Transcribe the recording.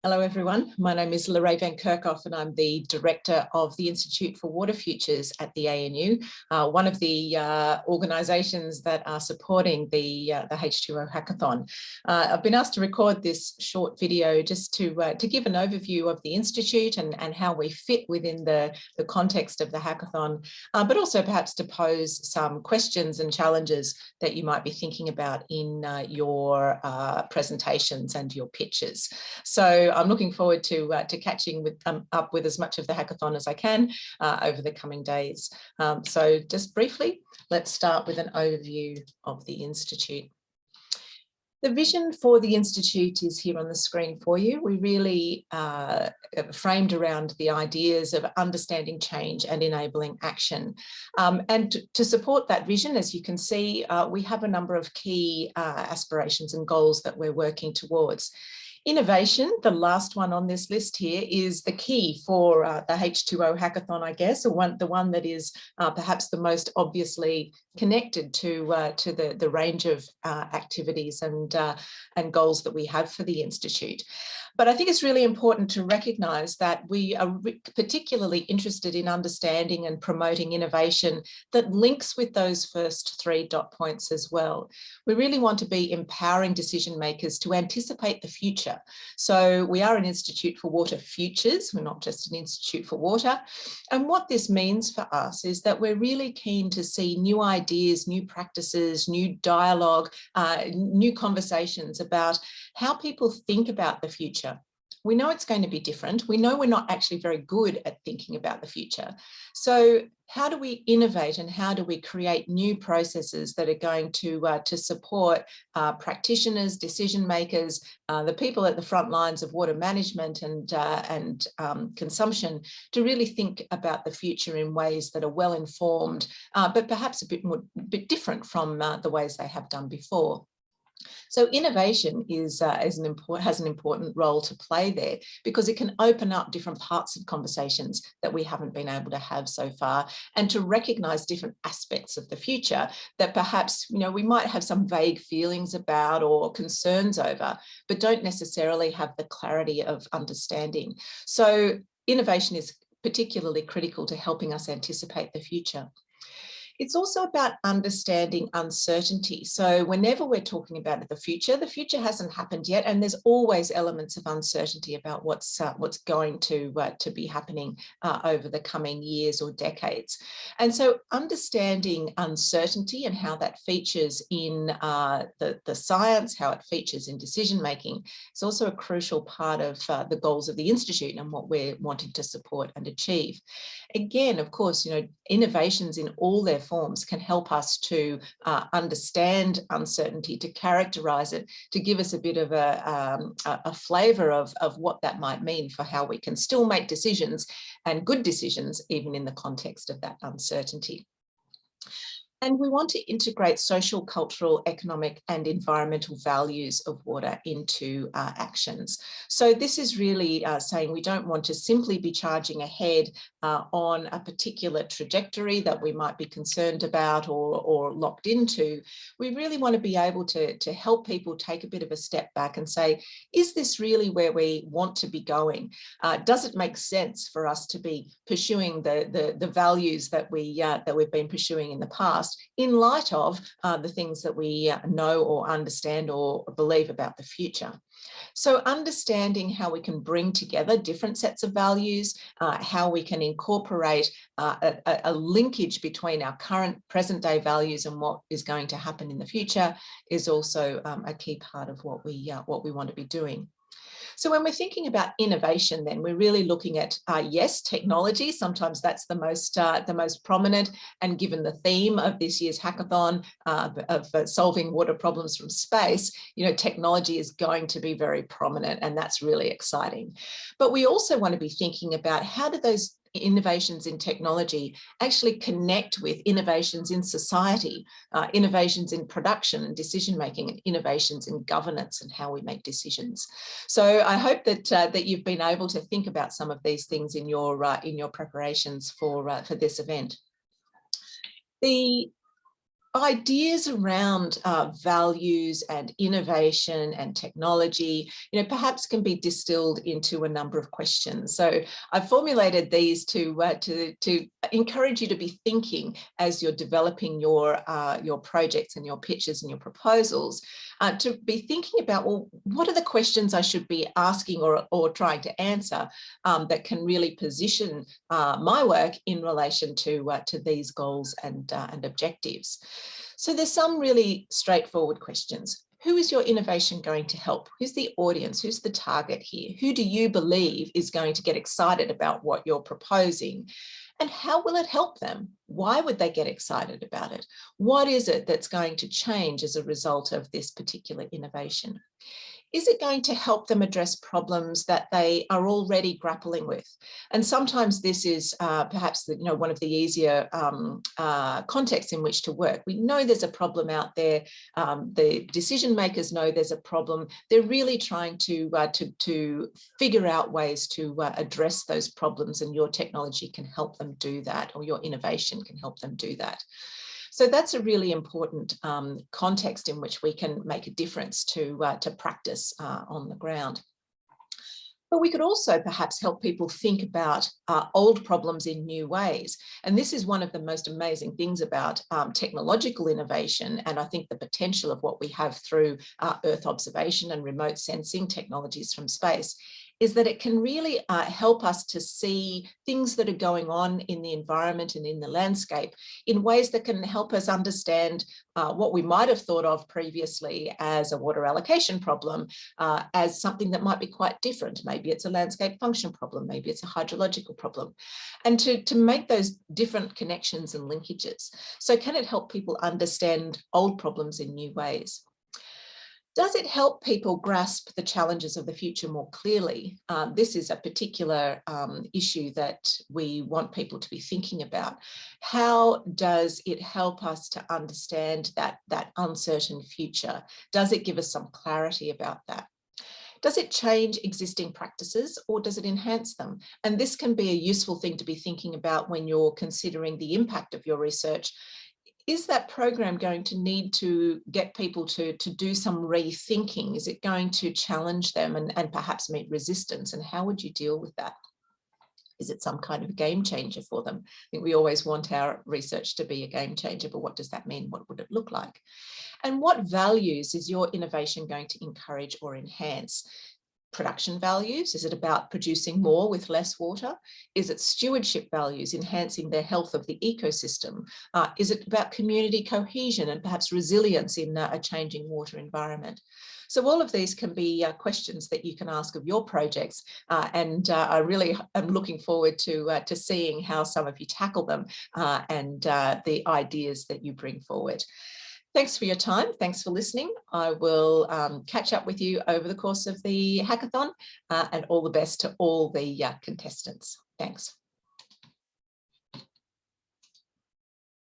Hello everyone, my name is Lorrae van Kerkhoff and I'm the Director of the Institute for Water Futures at the ANU, one of the organisations that are supporting the H2O hackathon. I've been asked to record this short video just to give an overview of the Institute and how we fit within the context of the hackathon, but also perhaps to pose some questions and challenges that you might be thinking about in your presentations and your pitches. So I'm looking forward to catching up with as much of the hackathon as I can over the coming days. So just briefly, let's start with an overview of the Institute. The vision for the Institute is here on the screen for you. We really framed around the ideas of understanding change and enabling action. And to support that vision, as you can see, we have a number of key aspirations and goals that we're working towards. Innovation, the last one on this list here, is the key for the H2O hackathon, I guess, or the one that is perhaps the most obviously connected to the range of activities and goals that we have for the Institute. But I think it's really important to recognise that we are particularly interested in understanding and promoting innovation that links with those first 3 dot points as well. We really want to be empowering decision makers to anticipate the future. So we are an Institute for Water Futures, we're not just an Institute for Water. And what this means for us is that we're really keen to see new ideas, new practices, new dialogue, new conversations about how people think about the future. We know it's going to be different. We know we're not actually very good at thinking about the future. So how do we innovate and how do we create new processes that are going to support practitioners, decision makers, the people at the front lines of water management and consumption to really think about the future in ways that are well informed, but perhaps a bit different from the ways they have done before. So innovation has an important role to play there because it can open up different parts of conversations that we haven't been able to have so far, and to recognise different aspects of the future that perhaps we might have some vague feelings about or concerns over, but don't necessarily have the clarity of understanding. So innovation is particularly critical to helping us anticipate the future. It's also about understanding uncertainty. So whenever we're talking about the future hasn't happened yet, and there's always elements of uncertainty about what's going to be happening over the coming years or decades. And so understanding uncertainty and how that features in the science, how it features in decision making, is also a crucial part of the goals of the Institute and what we're wanting to support and achieve. Again, of course, innovations in all their forms can help us to understand uncertainty, to characterize it, to give us a bit of a flavor of what that might mean for how we can still make decisions, and good decisions, even in the context of that uncertainty. And we want to integrate social, cultural, economic and environmental values of water into actions. So this is really saying we don't want to simply be charging ahead on a particular trajectory that we might be concerned about or locked into. We really want to be able to help people take a bit of a step back and say, is this really where we want to be going? Does it make sense for us to be pursuing the values that we've been pursuing in the past, in light of the things that we know or understand or believe about the future? So understanding how we can bring together different sets of values, how we can incorporate a linkage between our current present day values and what is going to happen in the future is also a key part of what we want to be doing. So when we're thinking about innovation, then we're really looking at, yes, technology. Sometimes that's the most prominent, and given the theme of this year's hackathon of solving water problems from space, technology is going to be very prominent, and that's really exciting. But we also want to be thinking about how do those innovations in technology actually connect with innovations in society, innovations in production and decision making, and innovations in governance and how we make decisions. So I hope that you've been able to think about some of these things in your preparations for this event. The ideas around values and innovation and technology, perhaps can be distilled into a number of questions. So I've formulated these to encourage you to be thinking as you're developing your projects and your pitches and your proposals, to be thinking about, well, what are the questions I should be asking or trying to answer that can really position my work in relation to these goals and objectives. So there's some really straightforward questions. Who is your innovation going to help? Who's the audience? Who's the target here? Who do you believe is going to get excited about what you're proposing? And how will it help them? Why would they get excited about it? What is it that's going to change as a result of this particular innovation? Is it going to help them address problems that they are already grappling with? And sometimes this is perhaps one of the easier contexts in which to work. We know there's a problem out there. The decision makers know there's a problem. They're really trying to figure out ways to address those problems, and your technology can help them do that, or your innovation can help them do that. So that's a really important context in which we can make a difference to practice on the ground. But we could also perhaps help people think about old problems in new ways. And this is one of the most amazing things about technological innovation, and I think the potential of what we have through Earth observation and remote sensing technologies from space, is that it can really help us to see things that are going on in the environment and in the landscape in ways that can help us understand what we might have thought of previously as a water allocation problem, as something that might be quite different. Maybe it's a landscape function problem, maybe it's a hydrological problem, and to make those different connections and linkages. So can it help people understand old problems in new ways? Does it help people grasp the challenges of the future more clearly? This is a particular issue that we want people to be thinking about. How does it help us to understand that uncertain future? Does it give us some clarity about that? Does it change existing practices, or does it enhance them? And this can be a useful thing to be thinking about when you're considering the impact of your research. Is that program going to need to get people to do some rethinking? Is it going to challenge them and perhaps meet resistance? And how would you deal with that? Is it some kind of game changer for them? I think we always want our research to be a game changer, but what does that mean? What would it look like? And what values is your innovation going to encourage or enhance? Production values? Is it about producing more with less water? Is it stewardship values, enhancing the health of the ecosystem? Is it about community cohesion and perhaps resilience in a changing water environment? So all of these can be questions that you can ask of your projects, and I really am looking forward to seeing how some of you tackle them and the ideas that you bring forward. Thanks for your time. Thanks for listening. I will catch up with you over the course of the hackathon, and all the best to all the contestants. Thanks.